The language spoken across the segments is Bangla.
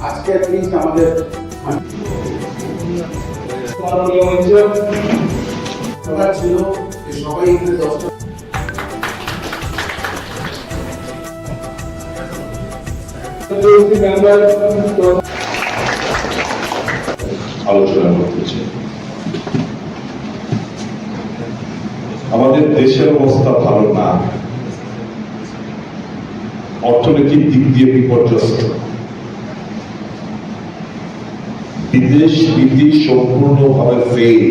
আজকে প্লিজ আমাদের কথা ছিল যে সবাই এখানে 10টা আলোচনা করতেছে। আমাদের দেশের অবস্থা ভালো না, অর্থনৈতিক দিক দিয়ে বিপর্যস্ত, বিদেশ নীতি সম্পূর্ণভাবে ফেল।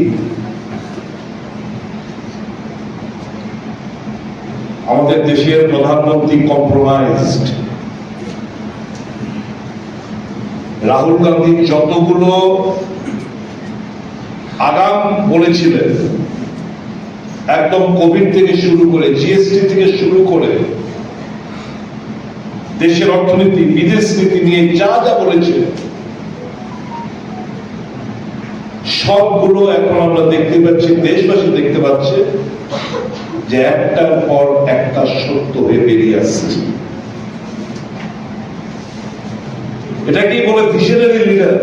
আমাদের দেশের প্রধানমন্ত্রী কম্প্রোমাইজড। রাহুল গান্ধী যতগুলো আগাম বলেছিলেন, একদম কোভিড থেকে শুরু করে, জিএসটি থেকে শুরু করে, দেশের অর্থনীতি, বিদেশ নীতি নিয়ে যা যা বলেছে, সবগুলো এখন আমরা দেখতে পাচ্ছি, দেশবাসী দেখতে পাচ্ছে যে একটার পর একটা সত্য হয়ে বেরিয়ে আসছে। এটা কি বলে ভিশনারি লিডার?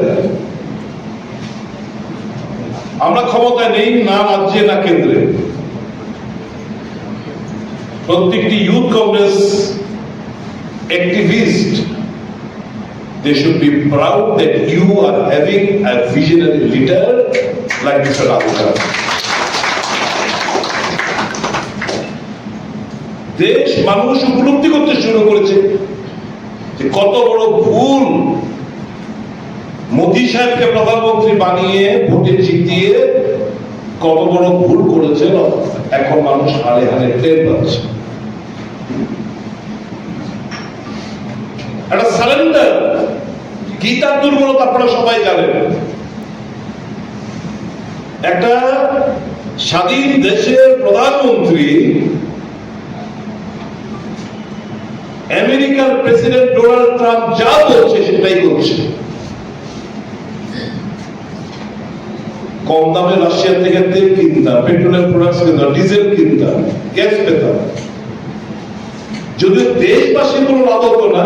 আমরা ক্ষমতায় নেই, না রাজ্যে না কেন্দ্রে। প্রত্যেকটি youth Congress activist, they should be proud that you are having a visionary leader like Mr. Rahul Gandhi. দেশ মানুষ উপলব্ধি করতে শুরু করেছে যে কত বড় ভুল মোদী সাহেবকে প্রধানমন্ত্রী বানিয়ে ভোটে জিতিয়ে কত বড় ভুল করেছে। এখন মানুষ হারে হারে টের পাচ্ছে। একটা সারেন্ডার, গীতার দুর্বলতা আপনারা সবাই জানেন। একটা স্বাধীন দেশের প্রধানমন্ত্রী আমেরিকার প্রেসিডেন্ট ডোনাল্ড ট্রাম্প যা বলছে সেটাই করছে। কম দামে রাশিয়া থেকে তেল কিনতাম, পেট্রোলিয়াম প্রোডাক্টস কিনতাম, ডিজেল কিনতাম, গ্যাস পেতাম। যদি দেশবাসী কোনো লাভ হতো না,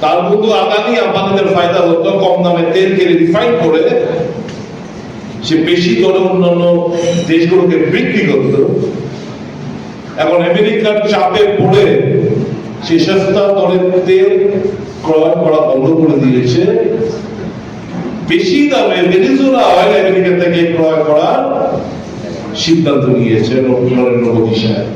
তার মধ্যে আদানি আম্বানিদের ফায়দা হতো। কম দামে তেল কিনে রিফাইন করে সে বেশি দরে অন্যান্য দেশগুলোকে বিক্রি করত। এখন আমেরিকার চাপে পড়ে সে সস্তা দরের তেল ক্রয় করা বন্ধ করে দিয়েছে। বেশি দামে ভেনেজুয়েলা অয়েল আমেরিকা থেকে ক্রয় করার সিদ্ধান্ত নিয়েছে নরেন্দ্র মোদী সাহেব।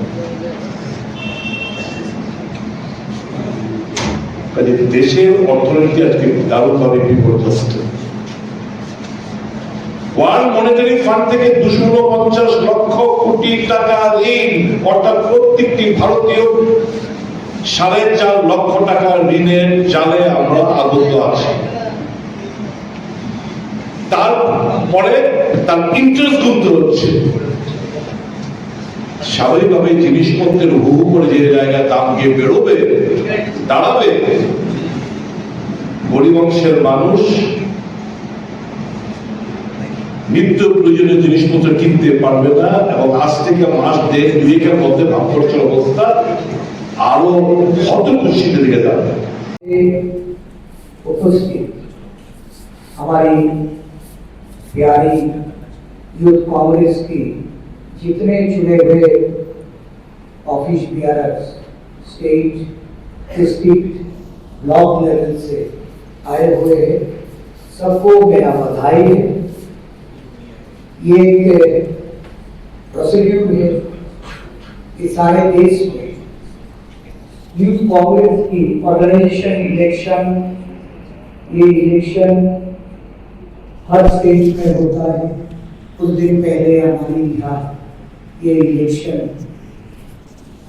দেশের অর্থনীতি আজকে দারুণভাবে বিপর্যস্ত। ওয়ার্ল্ড মনিটারি ফান্ড থেকে 249 লক্ষ কোটি টাকা ঋণ, অর্থাৎ প্রত্যেকটি ভারতীয় 4.5 লক্ষ টাকা ঋণের জালে আমরা আবদ্ধ আছি। তারপরে তার ইন্টারেস্ট গুনতে হচ্ছে। স্বাভাবিকভাবে জিনিসপত্রের হু করে যে জায়গায় দাম গিয়ে বেরোবে, দাঁড়াবে, গরিব অংশের মানুষ নিত্য প্রয়োজনীয় জিনিসপত্র কিনতে পারবে না। এবং আজ থেকে মাস দেড় দুয়েকের মধ্যে ভাব খরচের অবস্থা আরো হতকুশিতে দিকে যাবে। उपस्थित हमारी प्यारी यूथ कांग्रेस की जितने चुने हुए office bearers state, district, block level से आए हुए हैं, सबको मेरा बधाई है। ये एक प्रोसीड्यूर है कि सारे देश में यूथ कांग्रेस की ऑर्गेनाइजेशन इलेक्शन, ये इलेक्शन हर स्टेट में होता है। कुछ दिन पहले हमारे यहाँ ये इलेक्शन,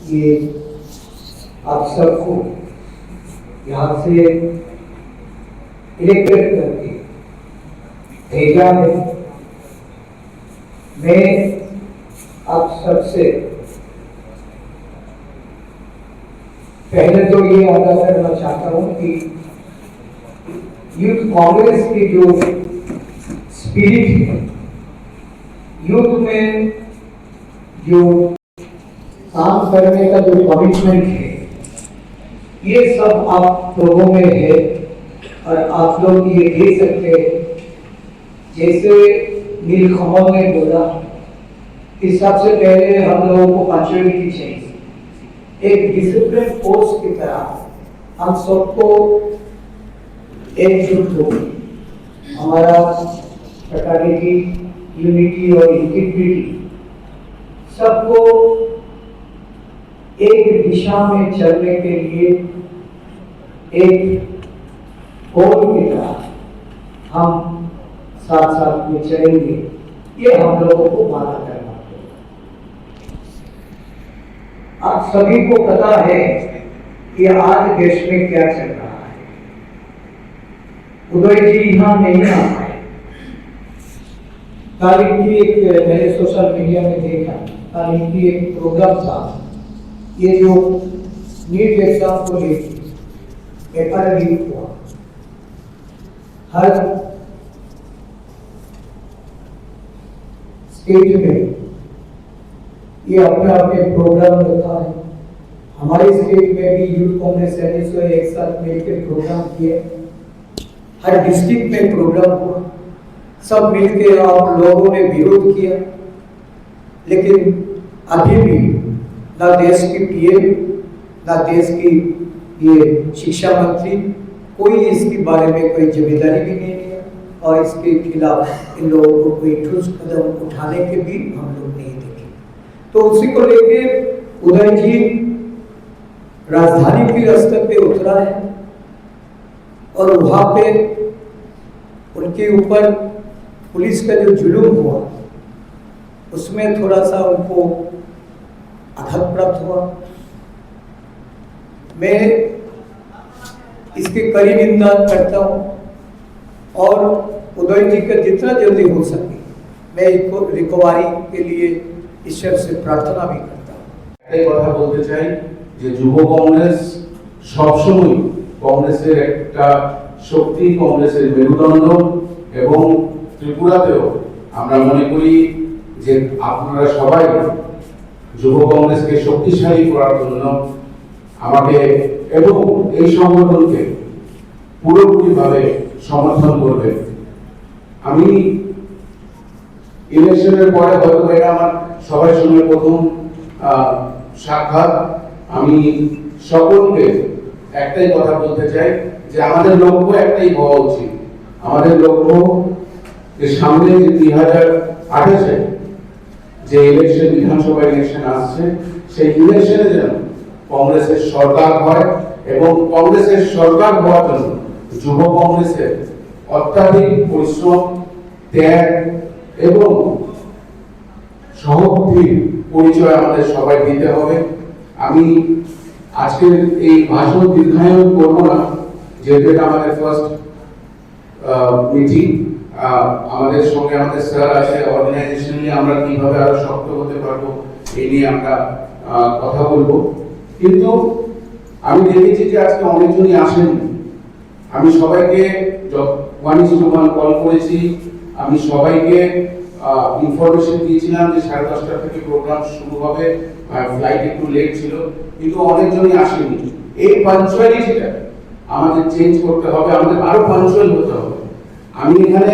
ये आप सबको यहाँ से इलेक्टेड करके भेजा है। मैं आप सबसे पहले तो ये आगाह करना चाहता हूँ कि यूथ कांग्रेस की जो स्पिरिट है, यूथ में जो काम करने का जो कमिटमेंट है, ये सब आप लोगों में है। और आप लोग ये देख सकते हैं जैसे नीलकमल ने बोला कि सबसे पहले हम लोगों को पंचुअलिटी चाहिए। एक डिसिप्लिन फोर्स की तरह हम सबको एकजुट हो हमारा फ्रेटर्निटी, यूनिटी और इंटीग्रिटी सबको एक दिशा में चलने के लिए एक गोल की तरह हम साथ साथ में चलेंगे, ये हम लोगों को वादा करना होगा। आप सभी को पता है कि आज देश में क्या चल रहा है। उदय जी यहाँ नहीं आ पाए। कल की एक मैंने सोशल मीडिया में देखा, कल की एक प्रोग्राम था, ये जो नीट एग्जाम को लेकर पेपर लीक हुआ, हर स्टेट में ये अपने अपने प्रोग्राम रखा है। हमारे स्टेट में भी यूथ कांग्रेस ने एक साथ मिलकर प्रोग्राम किए, हर डिस्ट्रिक्ट में प्रोग्राम हुआ, सब मिलकर आप लोगों ने विरोध किया। लेकिन अभी भी ना देश की पीएम, ना देश की ये शिक्षा मंत्री, कोई इसके बारे में कोई जिम्मेदारी भी नहीं लिया और इसके खिलाफ इन लोगों को कोई ठोस कदम उठाने के भी हम लोग नहीं देखे। तो उसी को लेके उदय जी राजधानी के रास्ते पे उतरा है और वहां पे उनके ऊपर पुलिस का जो जुलूम हुआ उसमें थोड़ा सा उनको आघात प्राप्त हुआ। मैं इसकी कड़ी निंदा करता हूं और उदय जी का जितना जल्दी हो सके मैं इनको रिकवरी के लिए ईश्वर से प्रार्थना भी करता हूं। एक কথা বলতে চাই যে যুব কংগ্রেস সবসময় কংগ্রেসের একটা শক্তি, কংগ্রেসের মেরুদণ্ড এবং ত্রিপুরাতেও আমরা মনে করি যে আপনারা সবাই যুব কংগ্রেসকে শক্তিশালী করার জন্য আমাকে এবং এই সংগঠনকে পুরোপুরিভাবে সমর্থন করবেন। আমি ইলেকশনের পরে হয়তো এটা আমার সবার সঙ্গে প্রথম সাক্ষাৎ। আমি সকলকে একটাই কথা বলতে চাই যে আমাদের লক্ষ্য একটাই হওয়া উচিত। আমাদের লক্ষ্য যে সামনে যে 2028-এ যে ইলেকশন, বিধানসভা ইলেকশন আসছে, সেই ইলেকশনে যেন কংগ্রেসের সরকার হয় এবং কংগ্রেসের সরকার হওয়ার জন্য যুব কংগ্রেসের অত্যাধিক পরিশ্রম, ত্যাগ এবং সহবুদ্ধির পরিচয় আমাদের সবাই দিতে হবে। আমি আজকের এই ভাষণ দীর্ঘায়ন করব না, যেহেতু এটা আমাদের ফার্স্ট মিটিং। আমাদের সঙ্গে আমাদের স্যার আছে, অর্গানাইজেশন নিয়ে আমরা কিভাবে আরো শক্ত হতে পারবো এই নিয়ে আমরা কথা বলবো। কিন্তু আমি দেখেছি যে আজকে অনেকজনই আসেন। আমি সবাইকে 1:1 কল করেছি, আমি সবাইকে ইনফরমেশন দিয়েছিলাম যে 10:30 থেকে প্রোগ্রাম শুরু হবে, ফ্লাইট একটু লেট ছিল, কিন্তু অনেকজনই আসেনি। এই পাঞ্চুয়ালিটিটা আমাদের চেঞ্জ করতে হবে, আমাদের আরো পাঞ্চুয়াল হতে হবে। আমি এখানে